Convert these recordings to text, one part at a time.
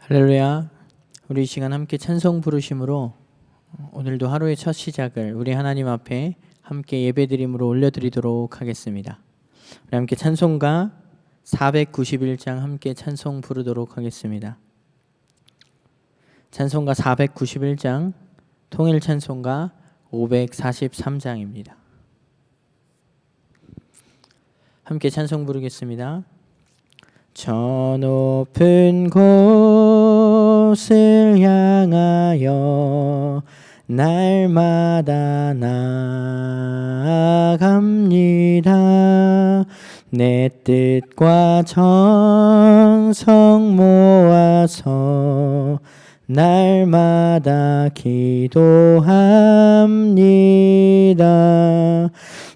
할렐루야. 우리 이 시간 함께 찬송 부르심으로 오늘도 하루의 첫 시작을 우리 하나님 앞에 함께 예배드림으로 올려드리도록 하겠습니다. 우리 함께 찬송가 491장 함께 찬송 부르도록 하겠습니다. 찬송가 491장 통일 찬송가 543장입니다. 함께 찬송 부르겠습니다. 저 높은 곳을 향하여 날마다 나아갑니다. 내 뜻과 정성 모아서 날마다 기도합니다.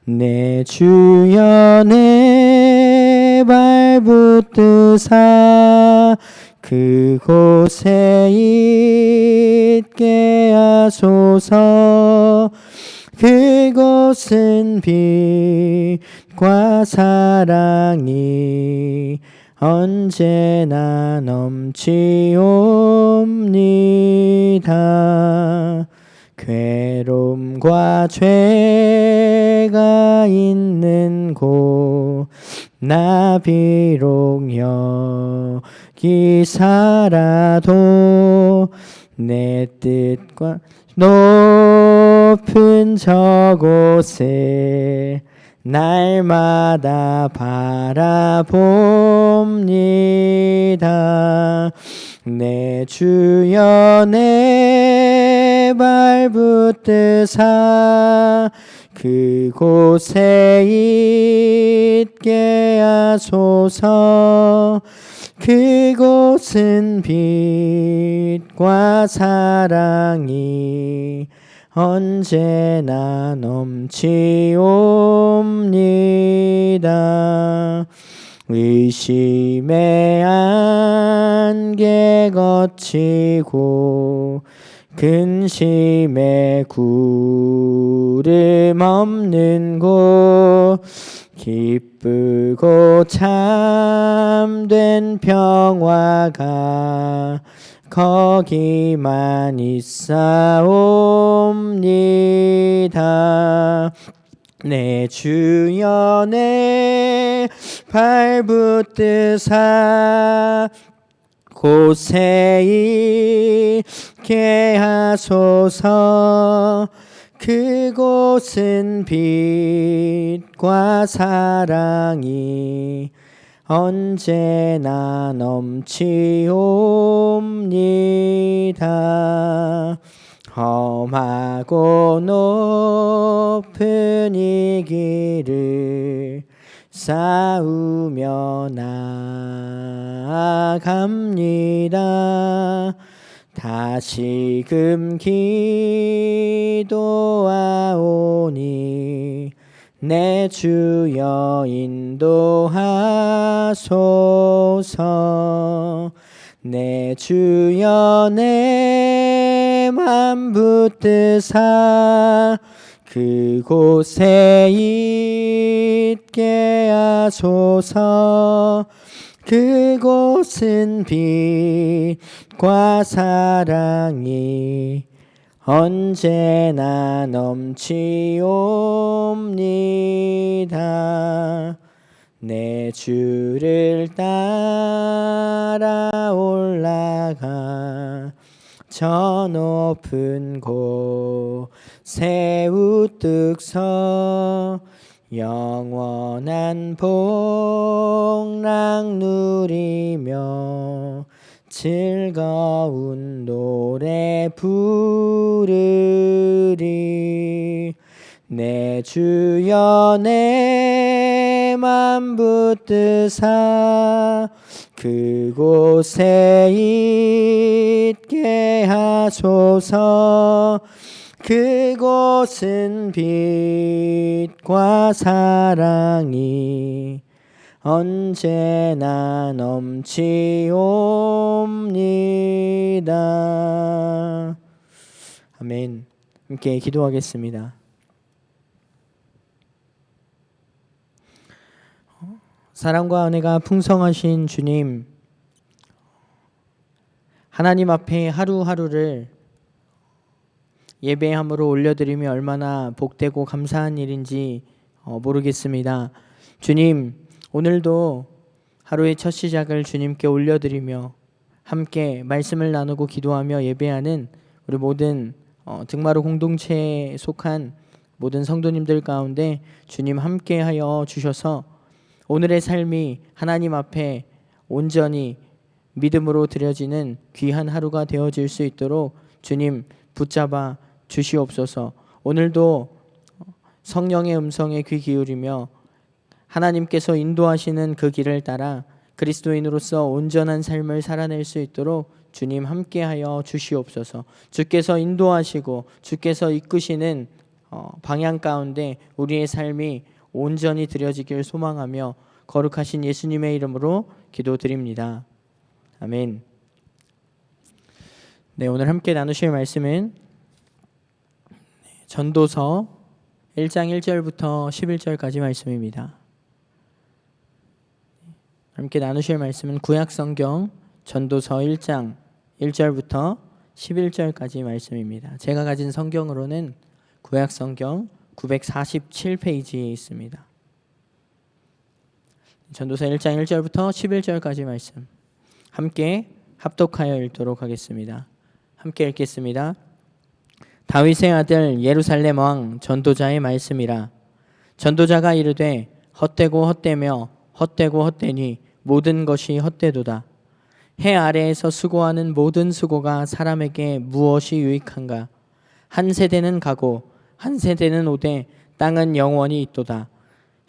내 주여 내 발붙드사 그곳에 있게 하소서. 그곳은 빛과 사랑이 언제나 넘치옵니다. 괴로움과 죄가 있는 곳 나 비록 여기 살아도 내 뜻과 높은 저곳에 날마다 바라봅니다. 내 주여 내 발붙드사 그곳에 있게 하소서. 그곳은 빛과 사랑이 언제나 넘치옵니다. 의심의 안개 거치고 근심의 구름 없는 곳 기쁘고 참된 평화가 거기만 있사옵니다. 내 주여 내 발붙드사 곳에 있게 하소서. 그곳은 빛과 사랑이 언제나 넘치옵니다. 험하고 높은 이 길을 싸우며 나아갑니다. 다시금 기도하오니 내 주여 인도하소서. 내 주여 내 맘 붙드사 그곳에 있게 하소서. 그곳은 빛과 사랑이 언제나 넘치옵니다. 내 주를 따라 올라가 저 높은 곳에 우뚝 서 영원한 복락 누리며 즐거운 노래 부르리. 내 주여 내 맘 붙드사 그곳에 있게 하소서. 그곳은 빛과 사랑이 언제나 넘치옵니다. 아멘. 함께 기도하겠습니다. 사랑과 은혜가 풍성하신 주님, 하나님 앞에 하루하루를 예배함으로 올려드림이 얼마나 복되고 감사한 일인지 모르겠습니다. 주님, 오늘도 하루의 첫 시작을 주님께 올려드리며 함께 말씀을 나누고 기도하며 예배하는 우리 모든 등마루 공동체에 속한 모든 성도님들 가운데 주님 함께하여 주셔서 오늘의 삶이 하나님 앞에 온전히 믿음으로 드려지는 귀한 하루가 되어질 수 있도록 주님 붙잡아 주시옵소서. 오늘도 성령의 음성에 귀 기울이며 하나님께서 인도하시는 그 길을 따라 그리스도인으로서 온전한 삶을 살아낼 수 있도록 주님 함께하여 주시옵소서. 주께서 인도하시고 주께서 이끄시는 방향 가운데 우리의 삶이 온전히 드려지길 소망하며 거룩하신 예수님의 이름으로 기도드립니다. 아멘. 네, 오늘 함께 나누실 말씀은 전도서 1장 1절부터 11절까지 말씀입니다. 함께 나누실 말씀은 구약성경 전도서 1장 1절부터 11절까지 말씀입니다. 제가 가진 성경으로는 구약성경 947페이지에 있습니다. 전도서 1장 1절부터 11절까지 말씀 함께 합독하여 읽도록 하겠습니다. 함께 읽겠습니다. 다윗의 아들 예루살렘 왕 전도자의 말씀이라. 전도자가 이르되 헛되고 헛되며 헛되고 헛되니 모든 것이 헛되도다. 해 아래에서 수고하는 모든 수고가 사람에게 무엇이 유익한가? 한 세대는 가고 한 세대는 오되 땅은 영원히 있도다.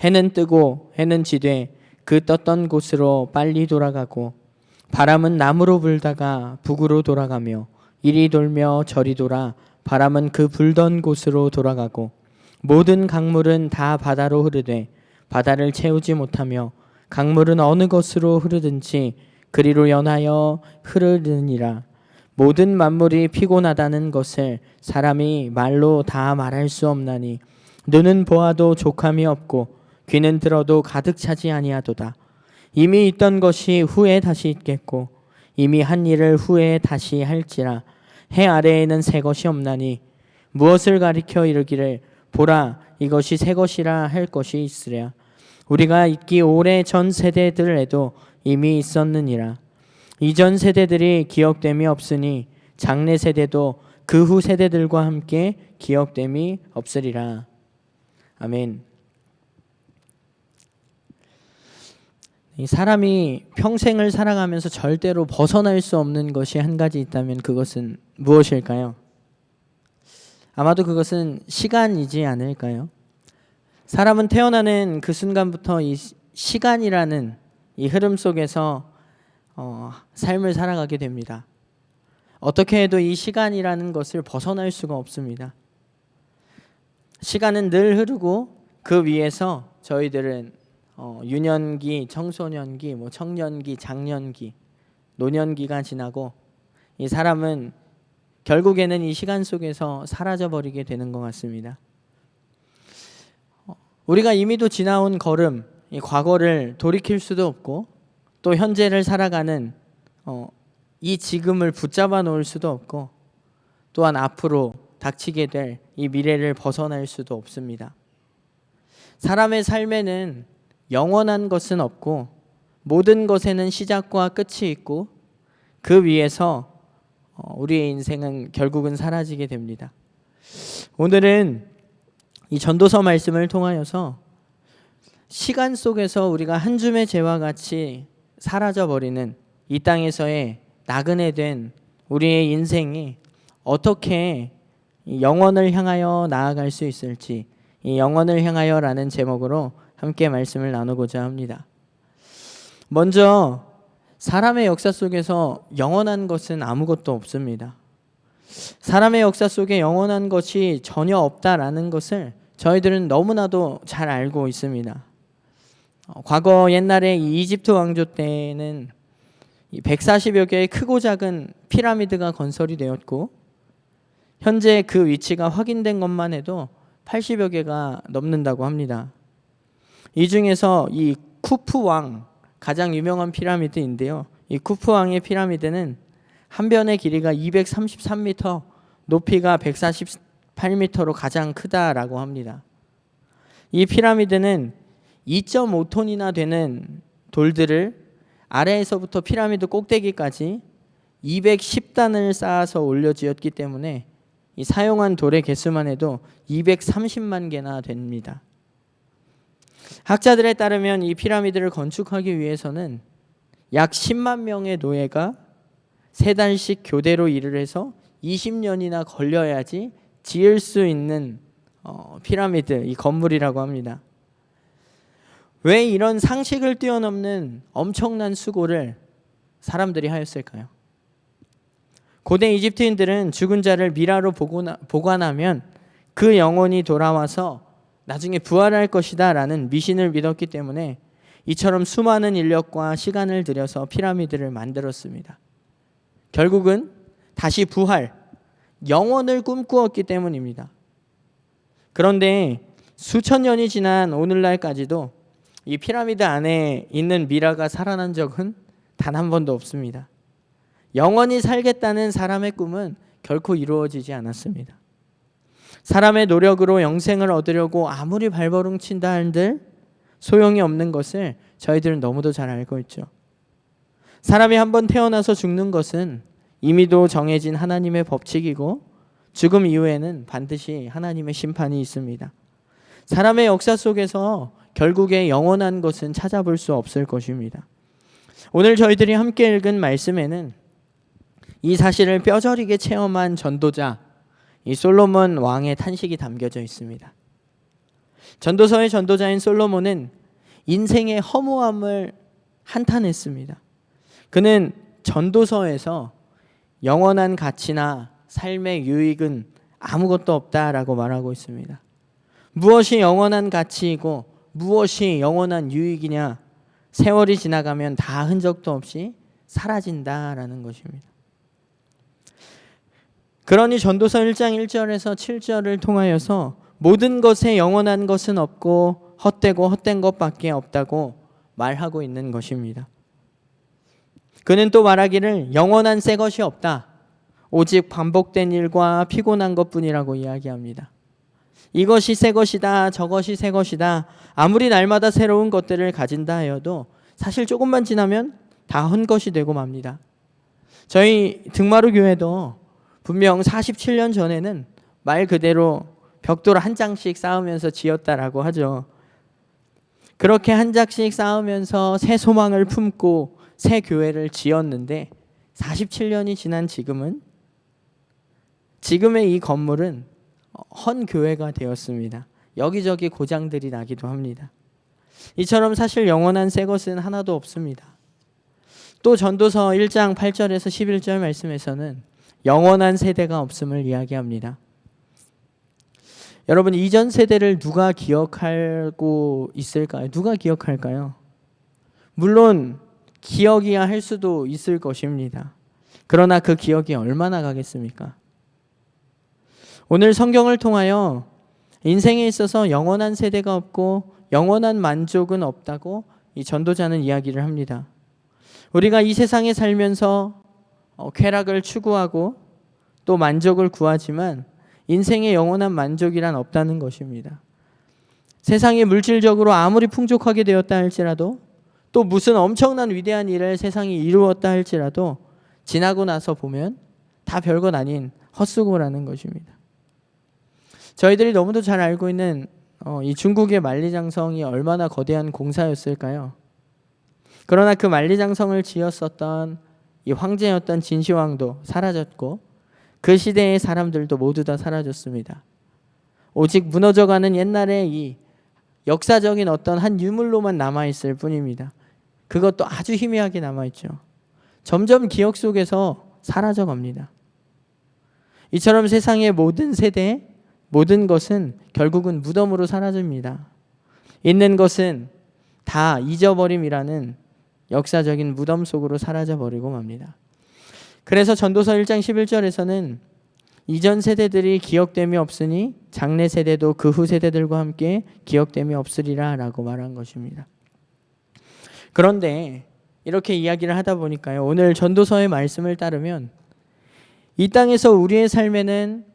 해는 뜨고 해는 지되 그 떴던 곳으로 빨리 돌아가고 바람은 남으로 불다가 북으로 돌아가며 이리 돌며 저리 돌아 바람은 그 불던 곳으로 돌아가고 모든 강물은 다 바다로 흐르되 바다를 채우지 못하며 강물은 어느 곳으로 흐르든지 그리로 연하여 흐르느니라. 모든 만물이 피곤하다는 것을 사람이 말로 다 말할 수 없나니 눈은 보아도 족함이 없고 귀는 들어도 가득 차지 아니하도다. 이미 있던 것이 후에 다시 있겠고 이미 한 일을 후에 다시 할지라. 해 아래에는 새 것이 없나니 무엇을 가리켜 이르기를 보라 이것이 새 것이라 할 것이 있으랴. 우리가 있기 오래 전 세대들에도 이미 있었느니라. 이전 세대들이 기억됨이 없으니 장래 세대도 그 후 세대들과 함께 기억됨이 없으리라. 아멘. 이 사람이 평생을 살아가면서 절대로 벗어날 수 없는 것이 한 가지 있다면 그것은 무엇일까요? 아마도 그것은 시간이지 않을까요? 사람은 태어나는 그 순간부터 이 시간이라는 이 흐름 속에서 삶을 살아가게 됩니다. 어떻게 해도 이 시간이라는 것을 벗어날 수가 없습니다. 시간은 늘 흐르고 그 위에서 저희들은 유년기, 청소년기, 청년기, 장년기, 노년기가 지나고 이 사람은 결국에는 이 시간 속에서 사라져버리게 되는 것 같습니다. 우리가 이미도 지나온 걸음, 이 과거를 돌이킬 수도 없고 또 현재를 살아가는 이 지금을 붙잡아 놓을 수도 없고 또한 앞으로 닥치게 될 이 미래를 벗어날 수도 없습니다. 사람의 삶에는 영원한 것은 없고 모든 것에는 시작과 끝이 있고 그 위에서 우리의 인생은 결국은 사라지게 됩니다. 오늘은 이 전도서 말씀을 통하여서 시간 속에서 우리가 한 줌의 재와 같이 사라져버리는 이 땅에서의 나그네 된 우리의 인생이 어떻게 영원을 향하여 나아갈 수 있을지 이 영원을 향하여라는 제목으로 함께 말씀을 나누고자 합니다. 먼저 사람의 역사 속에서 영원한 것은 아무것도 없습니다. 사람의 역사 속에 영원한 것이 전혀 없다라는 것을 저희들은 너무나도 잘 알고 있습니다. 과거 옛날에 이집트 왕조 때는 140여 개의 크고 작은 피라미드가 건설이 되었고 현재 그 위치가 확인된 것만 해도 80여 개가 넘는다고 합니다. 이 중에서 이 쿠프 왕 가장 유명한 피라미드인데요. 이 쿠프 왕의 피라미드는 한 변의 길이가 233m, 높이가 148m로 가장 크다라고 합니다. 이 피라미드는 2.5톤이나 되는 돌들을 아래에서부터 피라미드 꼭대기까지 210단을 쌓아서 올려지었기 때문에 이 사용한 돌의 개수만 해도 230만 개나 됩니다. 학자들에 따르면 이 피라미드를 건축하기 위해서는 약 10만 명의 노예가 3달씩 교대로 일을 해서 20년이나 걸려야지 지을 수 있는 피라미드, 이 건물이라고 합니다. 왜 이런 상식을 뛰어넘는 엄청난 수고를 사람들이 하였을까요? 고대 이집트인들은 죽은 자를 미라로 보관하면 그 영혼이 돌아와서 나중에 부활할 것이다 라는 미신을 믿었기 때문에 이처럼 수많은 인력과 시간을 들여서 피라미드를 만들었습니다. 결국은 다시 부활, 영원을 꿈꾸었기 때문입니다. 그런데 수천 년이 지난 오늘날까지도 이 피라미드 안에 있는 미라가 살아난 적은 단 한 번도 없습니다. 영원히 살겠다는 사람의 꿈은 결코 이루어지지 않았습니다. 사람의 노력으로 영생을 얻으려고 아무리 발버둥 친다 한들 소용이 없는 것을 저희들은 너무도 잘 알고 있죠. 사람이 한번 태어나서 죽는 것은 이미도 정해진 하나님의 법칙이고 죽음 이후에는 반드시 하나님의 심판이 있습니다. 사람의 역사 속에서 결국에 영원한 것은 찾아볼 수 없을 것입니다. 오늘 저희들이 함께 읽은 말씀에는 이 사실을 뼈저리게 체험한 전도자, 이 솔로몬 왕의 탄식이 담겨져 있습니다. 전도서의 전도자인 솔로몬은 인생의 허무함을 한탄했습니다. 그는 전도서에서 영원한 가치나 삶의 유익은 아무것도 없다라고 말하고 있습니다. 무엇이 영원한 가치이고 무엇이 영원한 유익이냐? 세월이 지나가면 다 흔적도 없이 사라진다라는 것입니다. 그러니 전도서 1장 1절에서 7절을 통하여서 모든 것에 영원한 것은 없고 헛되고 헛된 것밖에 없다고 말하고 있는 것입니다. 그는 또 말하기를 영원한 새 것이 없다. 오직 반복된 일과 피곤한 것뿐이라고 이야기합니다. 이것이 새 것이다, 저것이 새 것이다. 아무리 날마다 새로운 것들을 가진다 하여도 사실 조금만 지나면 다 헛것이 되고 맙니다. 저희 등마루 교회도 분명 47년 전에는 말 그대로 벽돌 한 장씩 쌓으면서 지었다라고 하죠. 그렇게 한 장씩 쌓으면서 새 소망을 품고 새 교회를 지었는데 47년이 지난 지금은 지금의 이 건물은 헌 교회가 되었습니다. 여기저기 고장들이 나기도 합니다. 이처럼 사실 영원한 새 것은 하나도 없습니다. 또 전도서 1장 8절에서 11절 말씀에서는 영원한 세대가 없음을 이야기합니다. 여러분, 이전 세대를 누가 기억하고 있을까요? 누가 기억할까요? 물론 기억이야 할 수도 있을 것입니다. 그러나 그 기억이 얼마나 가겠습니까? 오늘 성경을 통하여 인생에 있어서 영원한 세대가 없고 영원한 만족은 없다고 이 전도자는 이야기를 합니다. 우리가 이 세상에 살면서 쾌락을 추구하고 또 만족을 구하지만 인생의 영원한 만족이란 없다는 것입니다. 세상이 물질적으로 아무리 풍족하게 되었다 할지라도 또 무슨 엄청난 위대한 일을 세상이 이루었다 할지라도 지나고 나서 보면 다 별것 아닌 헛수고라는 것입니다. 저희들이 너무도 잘 알고 있는 이 중국의 만리장성이 얼마나 거대한 공사였을까요? 그러나 그 만리장성을 지었었던 이 황제였던 진시황도 사라졌고 그 시대의 사람들도 모두 다 사라졌습니다. 오직 무너져가는 옛날의 이 역사적인 어떤 한 유물로만 남아있을 뿐입니다. 그것도 아주 희미하게 남아있죠. 점점 기억 속에서 사라져갑니다. 이처럼 세상의 모든 세대, 모든 것은 결국은 무덤으로 사라집니다. 있는 것은 다 잊어버림이라는 역사적인 무덤 속으로 사라져버리고 맙니다. 그래서 전도서 1장 11절에서는 이전 세대들이 기억됨이 없으니 장래 세대도 그 후 세대들과 함께 기억됨이 없으리라 라고 말한 것입니다. 그런데 이렇게 이야기를 하다 보니까요, 오늘 전도서의 말씀을 따르면 이 땅에서 우리의 삶에는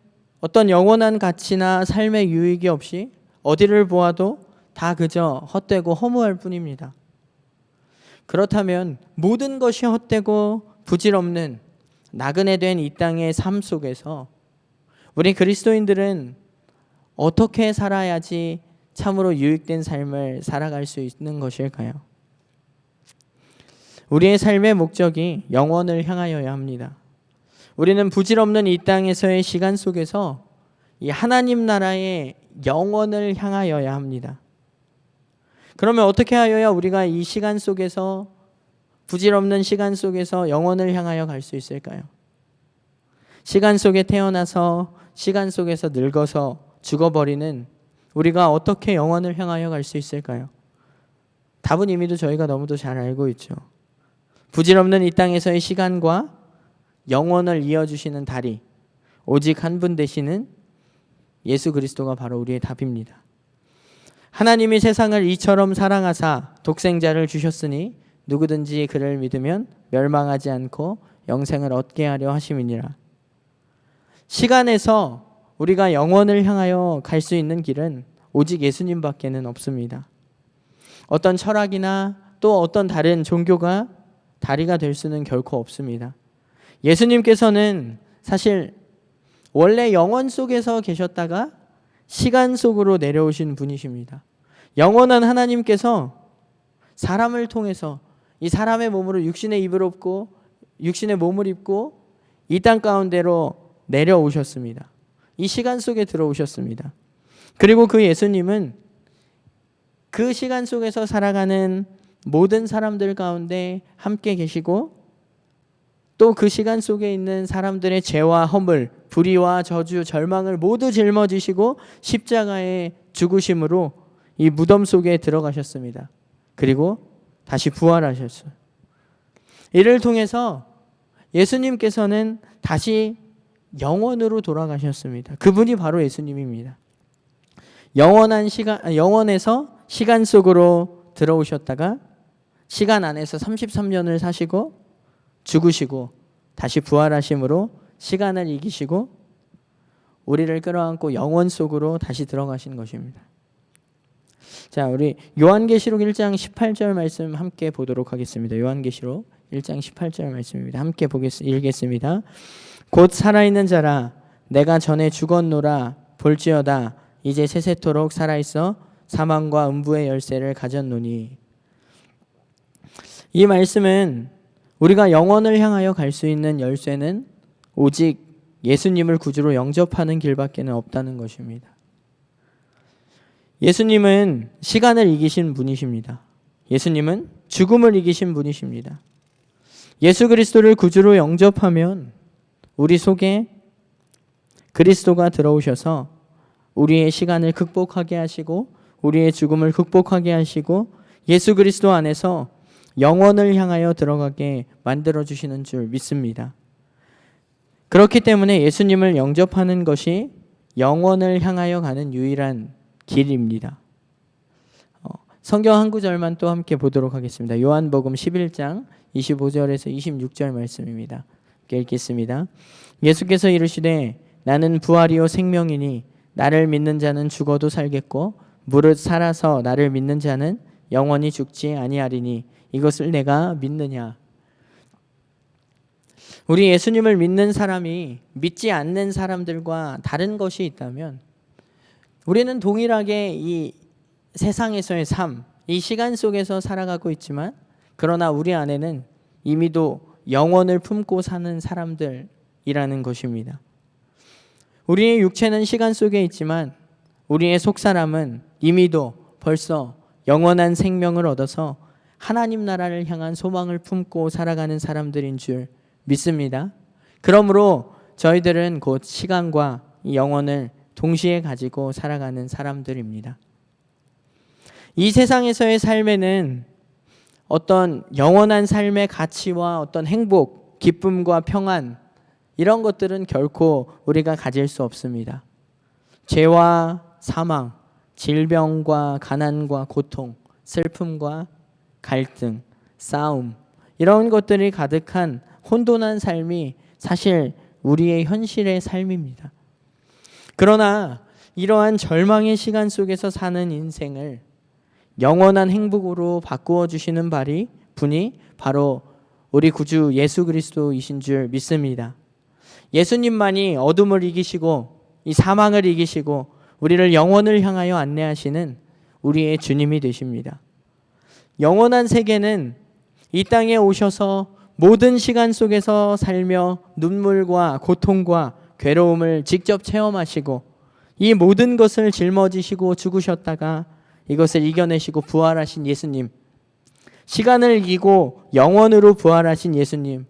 어떤 영원한 가치나 삶의 유익이 없이 어디를 보아도 다 그저 헛되고 허무할 뿐입니다. 그렇다면 모든 것이 헛되고 부질없는 나그네 된 이 땅의 삶 속에서 우리 그리스도인들은 어떻게 살아야지 참으로 유익된 삶을 살아갈 수 있는 것일까요? 우리의 삶의 목적이 영원을 향하여야 합니다. 우리는 부질없는 이 땅에서의 시간 속에서 이 하나님 나라의 영원을 향하여야 합니다. 그러면 어떻게 하여야 우리가 이 시간 속에서, 부질없는 시간 속에서 영원을 향하여 갈 수 있을까요? 시간 속에 태어나서 시간 속에서 늙어서 죽어버리는 우리가 어떻게 영원을 향하여 갈 수 있을까요? 답은 이미도 저희가 너무도 잘 알고 있죠. 부질없는 이 땅에서의 시간과 영원을 이어주시는 다리, 오직 한 분 되시는 예수 그리스도가 바로 우리의 답입니다. 하나님이 세상을 이처럼 사랑하사 독생자를 주셨으니 누구든지 그를 믿으면 멸망하지 않고 영생을 얻게 하려 하심이니라. 시간에서 우리가 영원을 향하여 갈 수 있는 길은 오직 예수님밖에는 없습니다. 어떤 철학이나 또 어떤 다른 종교가 다리가 될 수는 결코 없습니다. 예수님께서는 사실 원래 영원 속에서 계셨다가 시간 속으로 내려오신 분이십니다. 영원한 하나님께서 사람을 통해서 이 사람의 몸으로 육신의 입을 입고 육신의 몸을 입고 이 땅 가운데로 내려오셨습니다. 이 시간 속에 들어오셨습니다. 그리고 그 예수님은 그 시간 속에서 살아가는 모든 사람들 가운데 함께 계시고 또 그 시간 속에 있는 사람들의 죄와 허물, 불의와 저주, 절망을 모두 짊어지시고 십자가에 죽으심으로 이 무덤 속에 들어가셨습니다. 그리고 다시 부활하셨어요. 이를 통해서 예수님께서는 다시 영원으로 돌아가셨습니다. 그분이 바로 예수님입니다. 영원에서 시간 속으로 들어오셨다가 시간 안에서 33년을 사시고 죽으시고 다시 부활하심으로 시간을 이기시고 우리를 끌어안고 영원 속으로 다시 들어가신 것입니다. 자, 우리 요한계시록 1장 18절 말씀 함께 보도록 하겠습니다. 요한계시록 1장 18절 말씀입니다. 함께 읽겠습니다. 곧 살아있는 자라 내가 전에 죽었노라 볼지어다 이제 세세토록 살아있어 사망과 음부의 열쇠를 가졌노니. 이 말씀은 우리가 영원을 향하여 갈 수 있는 열쇠는 오직 예수님을 구주로 영접하는 길밖에 없다는 것입니다. 예수님은 시간을 이기신 분이십니다. 예수님은 죽음을 이기신 분이십니다. 예수 그리스도를 구주로 영접하면 우리 속에 그리스도가 들어오셔서 우리의 시간을 극복하게 하시고 우리의 죽음을 극복하게 하시고 예수 그리스도 안에서 영원을 향하여 들어가게 만들어주시는 줄 믿습니다. 그렇기 때문에 예수님을 영접하는 것이 영원을 향하여 가는 유일한 길입니다. 성경 한 구절만 또 함께 보도록 하겠습니다. 요한복음 11장 25절에서 26절 말씀입니다. 함께 읽겠습니다. 예수께서 이르시되 나는 부활이요 생명이니 나를 믿는 자는 죽어도 살겠고 무릇 살아서 나를 믿는 자는 영원히 죽지 아니하리니 이것을 내가 믿느냐. 우리 예수님을 믿는 사람이 믿지 않는 사람들과 다른 것이 있다면 우리는 동일하게 이 세상에서의 삶, 이 시간 속에서 살아가고 있지만 그러나 우리 안에는 이미도 영원을 품고 사는 사람들이라는 것입니다. 우리의 육체는 시간 속에 있지만 우리의 속사람은 이미도 벌써 영원한 생명을 얻어서 하나님 나라를 향한 소망을 품고 살아가는 사람들인 줄 믿습니다. 그러므로 저희들은 곧 시간과 영원을 동시에 가지고 살아가는 사람들입니다. 이 세상에서의 삶에는 어떤 영원한 삶의 가치와 어떤 행복, 기쁨과 평안 이런 것들은 결코 우리가 가질 수 없습니다. 죄와 사망, 질병과 가난과 고통, 슬픔과 갈등, 싸움 이런 것들이 가득한 혼돈한 삶이 사실 우리의 현실의 삶입니다. 그러나 이러한 절망의 시간 속에서 사는 인생을 영원한 행복으로 바꾸어 주시는 분이 바로 우리 구주 예수 그리스도이신 줄 믿습니다. 예수님만이 어둠을 이기시고 이 사망을 이기시고 우리를 영원을 향하여 안내하시는 우리의 주님이 되십니다. 영원한 세계는 이 땅에 오셔서 모든 시간 속에서 살며 눈물과 고통과 괴로움을 직접 체험하시고 이 모든 것을 짊어지시고 죽으셨다가 이것을 이겨내시고 부활하신 예수님, 시간을 이기고 영원으로 부활하신 예수님,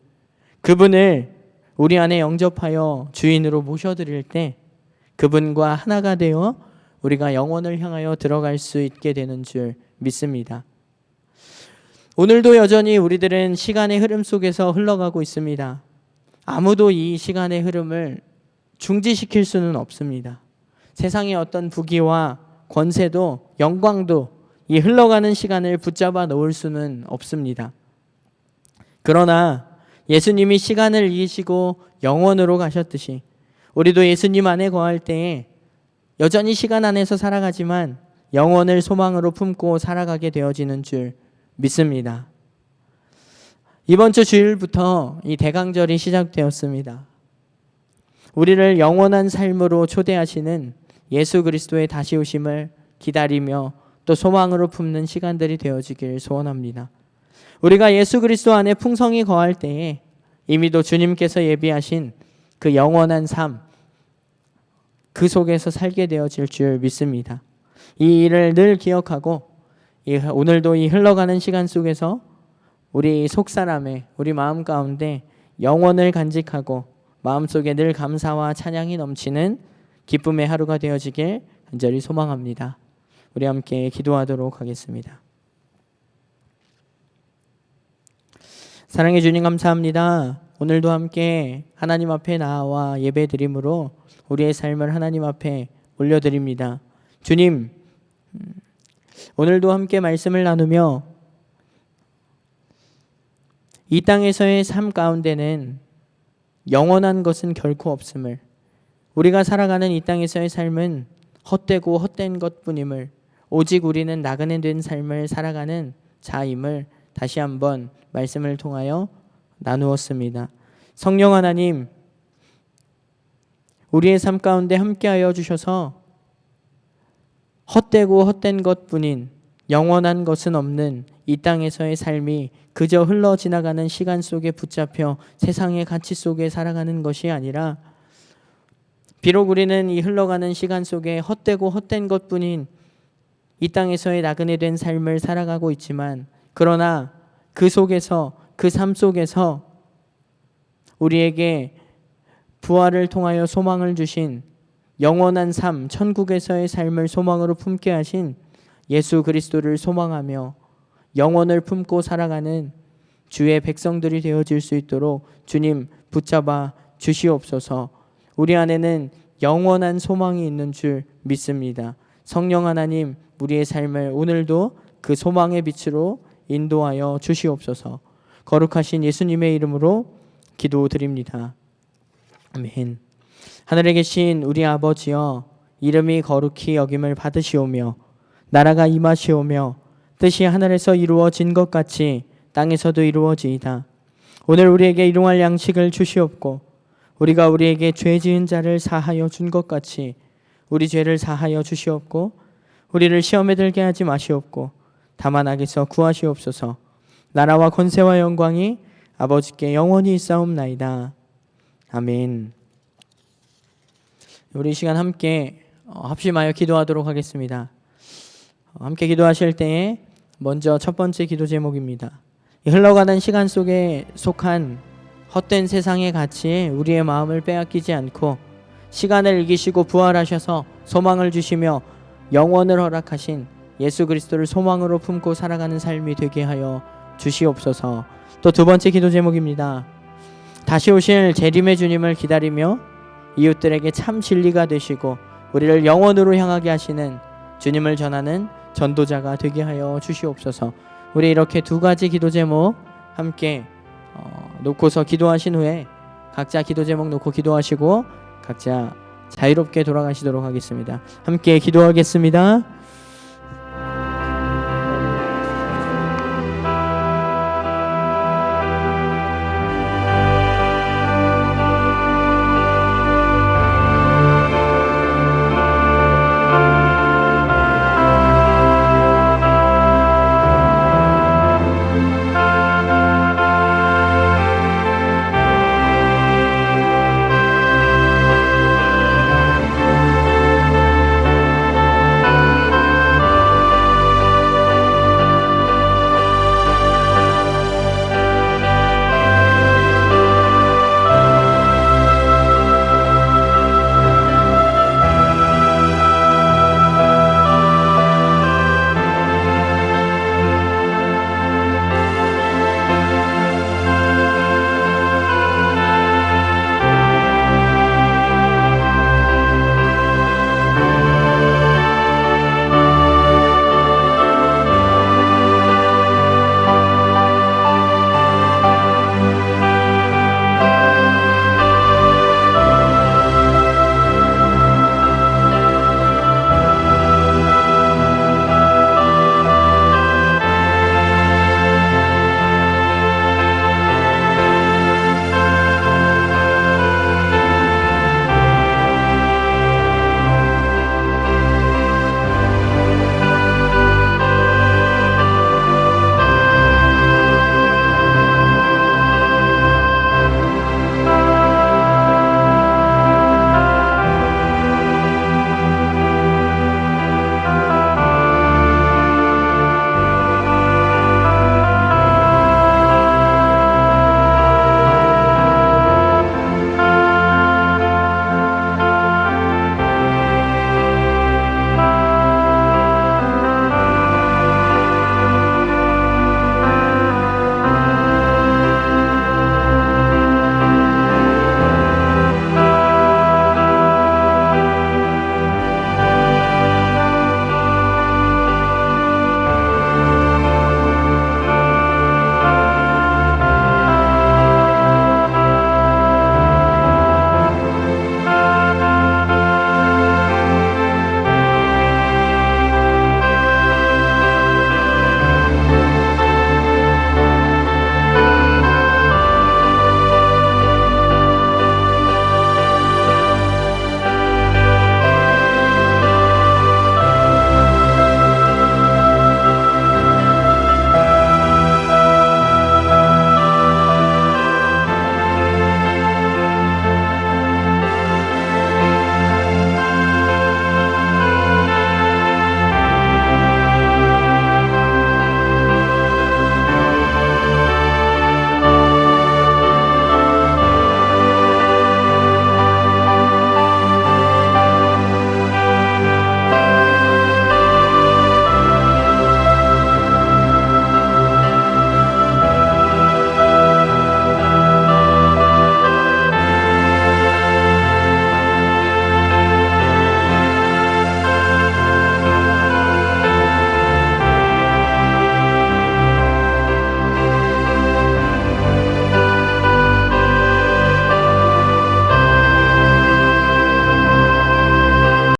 그분을 우리 안에 영접하여 주인으로 모셔드릴 때 그분과 하나가 되어 우리가 영원을 향하여 들어갈 수 있게 되는 줄 믿습니다. 오늘도 여전히 우리들은 시간의 흐름 속에서 흘러가고 있습니다. 아무도 이 시간의 흐름을 중지시킬 수는 없습니다. 세상의 어떤 부귀와 권세도 영광도 이 흘러가는 시간을 붙잡아 놓을 수는 없습니다. 그러나 예수님이 시간을 이기시고 영원으로 가셨듯이 우리도 예수님 안에 거할 때에 여전히 시간 안에서 살아가지만 영원을 소망으로 품고 살아가게 되어지는 줄 믿습니다. 이번 주 주일부터 이 대강절이 시작되었습니다. 우리를 영원한 삶으로 초대하시는 예수 그리스도의 다시 오심을 기다리며 또 소망으로 품는 시간들이 되어지길 소원합니다. 우리가 예수 그리스도 안에 풍성히 거할 때에 이미도 주님께서 예비하신 그 영원한 삶, 그 속에서 살게 되어질 줄 믿습니다. 이 일을 늘 기억하고 오늘도 이 흘러가는 시간 속에서 우리 속사람의 우리 마음 가운데 영원을 간직하고 마음속에 늘 감사와 찬양이 넘치는 기쁨의 하루가 되어지길 간절히 소망합니다. 우리 함께 기도하도록 하겠습니다. 사랑해 주님 감사합니다. 오늘도 함께 하나님 앞에 나와 예배드림으로 우리의 삶을 하나님 앞에 올려드립니다. 주님, 오늘도 함께 말씀을 나누며 이 땅에서의 삶 가운데는 영원한 것은 결코 없음을, 우리가 살아가는 이 땅에서의 삶은 헛되고 헛된 것뿐임을, 오직 우리는 나그네 된 삶을 살아가는 자임을 다시 한번 말씀을 통하여 나누었습니다. 성령 하나님, 우리의 삶 가운데 함께하여 주셔서 헛되고 헛된 것뿐인 영원한 것은 없는 이 땅에서의 삶이 그저 흘러 지나가는 시간 속에 붙잡혀 세상의 가치 속에 살아가는 것이 아니라, 비록 우리는 이 흘러가는 시간 속에 헛되고 헛된 것뿐인 이 땅에서의 나그네 된 삶을 살아가고 있지만, 그러나 그 속에서, 그 삶 속에서 우리에게 부활을 통하여 소망을 주신 영원한 삶, 천국에서의 삶을 소망으로 품게 하신 예수 그리스도를 소망하며 영원을 품고 살아가는 주의 백성들이 되어질 수 있도록 주님 붙잡아 주시옵소서. 우리 안에는 영원한 소망이 있는 줄 믿습니다. 성령 하나님, 우리의 삶을 오늘도 그 소망의 빛으로 인도하여 주시옵소서. 거룩하신 예수님의 이름으로 기도드립니다. 아멘. 하늘에 계신 우리 아버지여, 이름이 거룩히 여김을 받으시오며 나라가 임하시오며 뜻이 하늘에서 이루어진 것 같이 땅에서도 이루어지이다. 오늘 우리에게 일용할 양식을 주시옵고 우리가 우리에게 죄 지은 자를 사하여 준 것 같이 우리 죄를 사하여 주시옵고 우리를 시험에 들게 하지 마시옵고 다만 악에서 구하시옵소서. 나라와 권세와 영광이 아버지께 영원히 있사옵나이다. 아멘. 우리 이 시간 함께 합심하여 기도하도록 하겠습니다. 함께 기도하실 때에 먼저 첫 번째 기도 제목입니다. 흘러가는 시간 속에 속한 헛된 세상의 가치에 우리의 마음을 빼앗기지 않고 시간을 이기시고 부활하셔서 소망을 주시며 영원을 허락하신 예수 그리스도를 소망으로 품고 살아가는 삶이 되게 하여 주시옵소서. 또 두 번째 기도 제목입니다. 다시 오실 재림의 주님을 기다리며 이웃들에게 참 진리가 되시고 우리를 영원으로 향하게 하시는 주님을 전하는 전도자가 되게 하여 주시옵소서. 우리 이렇게 두 가지 기도 제목 함께 놓고서 기도하신 후에 각자 기도 제목 놓고 기도하시고 각자 자유롭게 돌아가시도록 하겠습니다. 함께 기도하겠습니다.